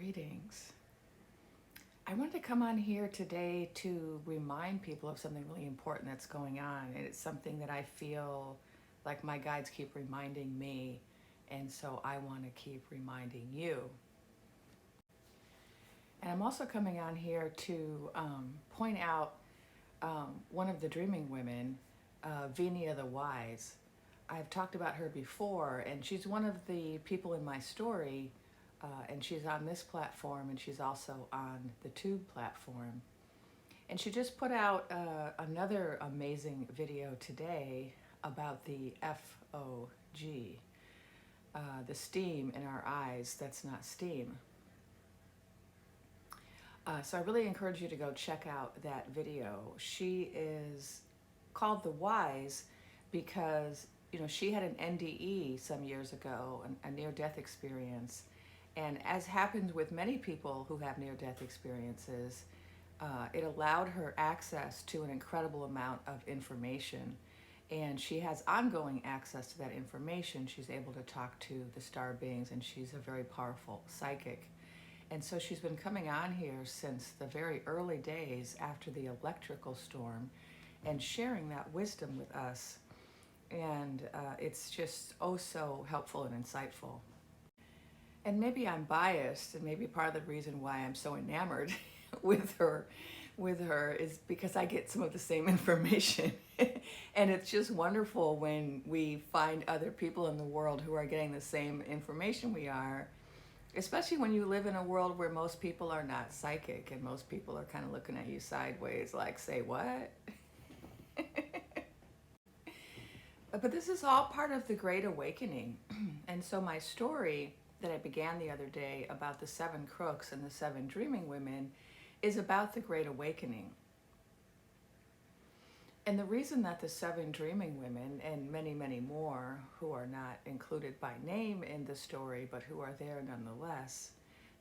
Greetings. I wanted to come on here today to remind people of something really important that's going on. And it's something that I feel like my guides keep reminding me, and so I want to keep reminding you. And I'm also coming on here to point out one of the dreaming women, Venia the Wise. I've talked about her before, and she's one of the people in my story, and she's on this platform, and she's also on the Tube platform. And she just put out another amazing video today about the FOG, the steam in our eyes that's not steam. So I really encourage you to go check out that video. She is called the Wise because, you know, she had an NDE some years ago, a near-death experience. And as happens with many people who have near-death experiences, it allowed her access to an incredible amount of information. And she has ongoing access to that information. She's able to talk to the star beings, and she's a very powerful psychic. And so she's been coming on here since the very early days after the electrical storm and sharing that wisdom with us. And it's just oh so helpful and insightful. And maybe I'm biased, and maybe part of the reason why I'm so enamored with her is because I get some of the same information. And it's just wonderful when we find other people in the world who are getting the same information we are, especially when you live in a world where most people are not psychic and most people are kind of looking at you sideways like, say what? But this is all part of the Great Awakening. And so my story that I began the other day about the 7 crooks and the 7 dreaming women is about the Great Awakening. And the reason that the 7 dreaming women and many, many more who are not included by name in the story, but who are there nonetheless,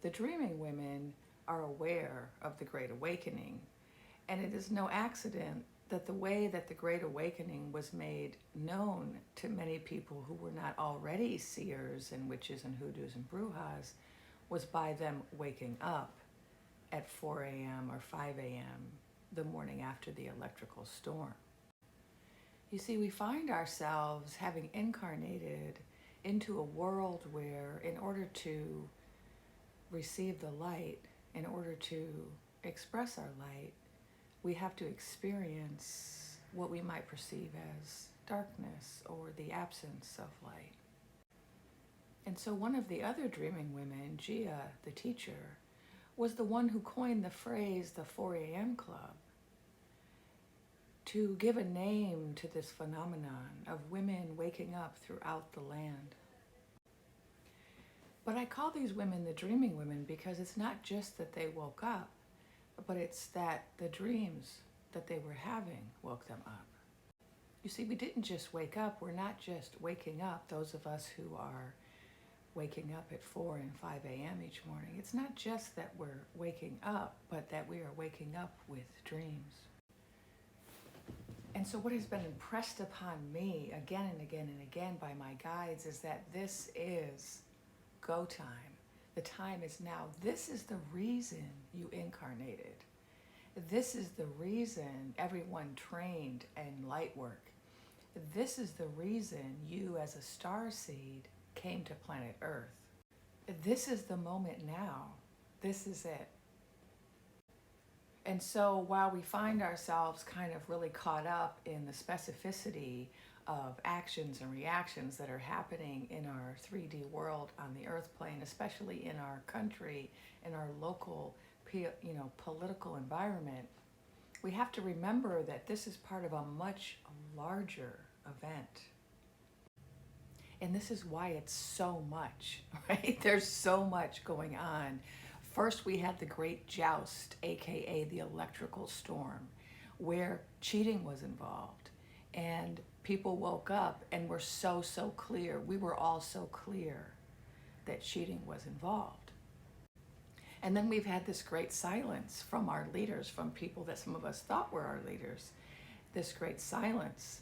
the dreaming women are aware of the Great Awakening. And it is no accident that the way that the Great Awakening was made known to many people who were not already seers and witches and hoodoos and brujas was by them waking up at 4 a.m. or 5 a.m. the morning after the electrical storm. You see, we find ourselves having incarnated into a world where in order to receive the light, in order to express our light, we have to experience what we might perceive as darkness or the absence of light. And so one of the other dreaming women, Gia, the teacher, was the one who coined the phrase the 4 a.m. club to give a name to this phenomenon of women waking up throughout the land. But I call these women the dreaming women because it's not just that they woke up, but it's that the dreams that they were having woke them up. You see, we didn't just wake up. We're not just waking up, those of us who are waking up at 4 and 5 a.m. each morning. It's not just that we're waking up, but that we are waking up with dreams. And so what has been impressed upon me again and again and again by my guides is that this is go time. The time is now. This is the reason you incarnated. This is the reason everyone trained in light work. This is the reason you as a star seed came to planet Earth. This is the moment now. This is it. And so while we find ourselves kind of really caught up in the specificity of actions and reactions that are happening in our 3D world on the earth plane, especially in our country, in our local, political environment, we have to remember that this is part of a much larger event. And this is why it's so much, right? There's so much going on. First, we had the Great Joust, aka the electrical storm, where cheating was involved. And people woke up and were so clear. We were all so clear that cheating was involved. And then we've had this great silence from our leaders, from people that some of us thought were our leaders. This great silence,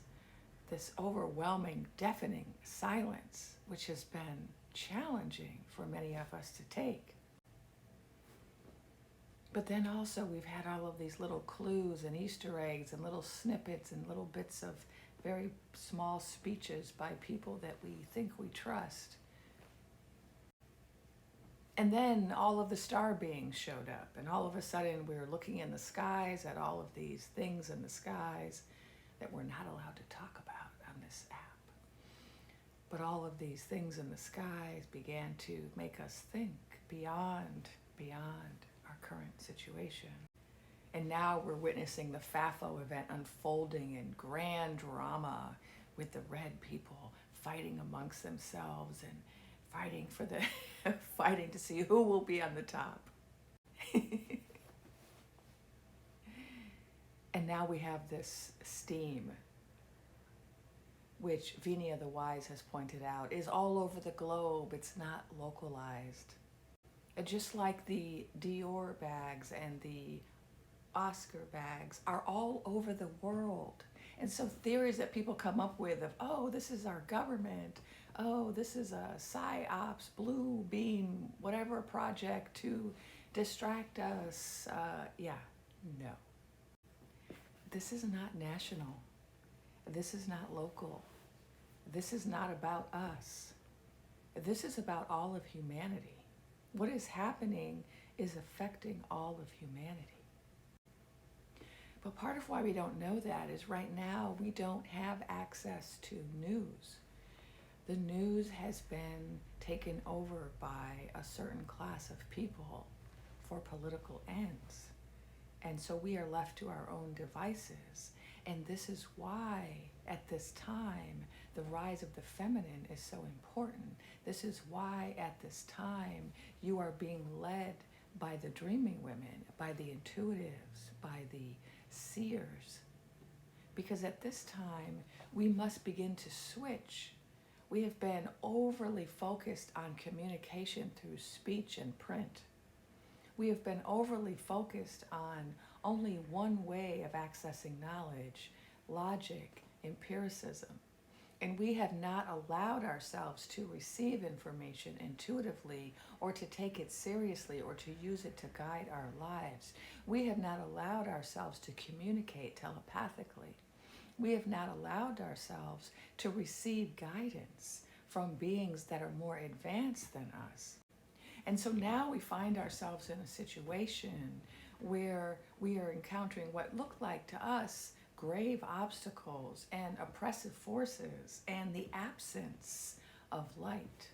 this overwhelming, deafening silence, which has been challenging for many of us to take. But then also we've had all of these little clues and Easter eggs and little snippets and little bits of very small speeches by people that we think we trust. And then all of the star beings showed up, and all of a sudden we were looking in the skies at all of these things in the skies that we're not allowed to talk about on this app. But all of these things in the skies began to make us think beyond our current situation. And now we're witnessing the FAFO event unfolding in grand drama with the red people fighting amongst themselves and fighting for the fighting to see who will be on the top. And now we have this steam, which Venia the Wise has pointed out is all over the globe. It's not localized. Just like the Dior bags and the Oscar bags are all over the world. And so theories that people come up with of, oh, this is our government, oh, this is a PSYOPs, blue beam, whatever project to distract us. No. This is not national. This is not local. This is not about us. This is about all of humanity. What is happening is affecting all of humanity. But part of why we don't know that is right now we don't have access to news. The news has been taken over by a certain class of people for political ends. And so we are left to our own devices. And this is why, at this time, the rise of the feminine is so important. This is why, at this time, you are being led by the dreaming women, by the intuitives, by the seers. Because at this time, we must begin to switch. We have been overly focused on communication through speech and print. We have been overly focused on only one way of accessing knowledge, logic, empiricism. And we have not allowed ourselves to receive information intuitively or to take it seriously or to use it to guide our lives. We have not allowed ourselves to communicate telepathically. We have not allowed ourselves to receive guidance from beings that are more advanced than us. And so now we find ourselves in a situation where we are encountering what look like to us grave obstacles and oppressive forces and the absence of light.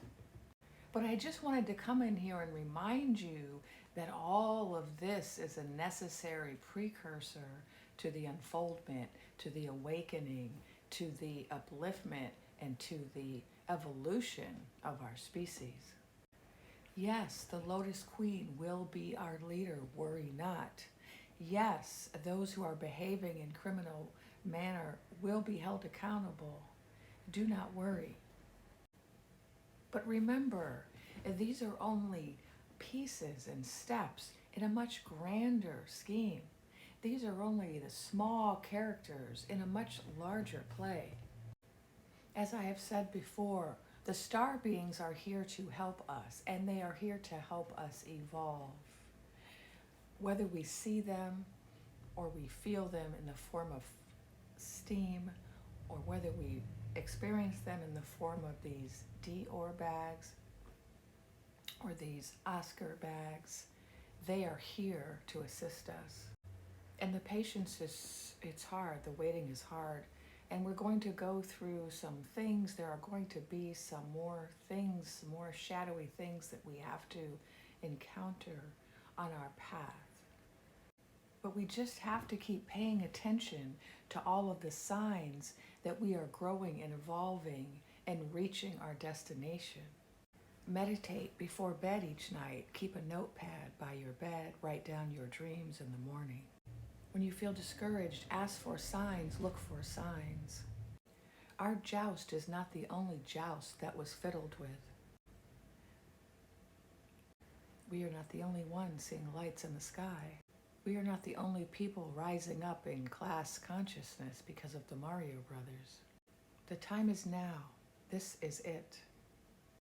But I just wanted to come in here and remind you that all of this is a necessary precursor to the unfoldment, to the awakening, to the upliftment, and to the evolution of our species. Yes, the Lotus Queen will be our leader, worry not. Yes, those who are behaving in criminal manner will be held accountable. Do not worry. But remember, these are only pieces and steps in a much grander scheme. These are only the small characters in a much larger play. As I have said before, the star beings are here to help us, and they are here to help us evolve. Whether we see them or we feel them in the form of steam, or whether we experience them in the form of these Dior bags or these Oscar bags, they are here to assist us. And the patience it's hard, the waiting is hard. And we're going to go through some things. There are going to be some more things, more shadowy things that we have to encounter on our path. But we just have to keep paying attention to all of the signs that we are growing and evolving and reaching our destination. Meditate before bed each night. Keep a notepad by your bed. Write down your dreams in the morning. When you feel discouraged, ask for signs, look for signs. Our joust is not the only joust that was fiddled with. We are not the only ones seeing lights in the sky. We are not the only people rising up in class consciousness because of the Mario Brothers. The time is now. This is it.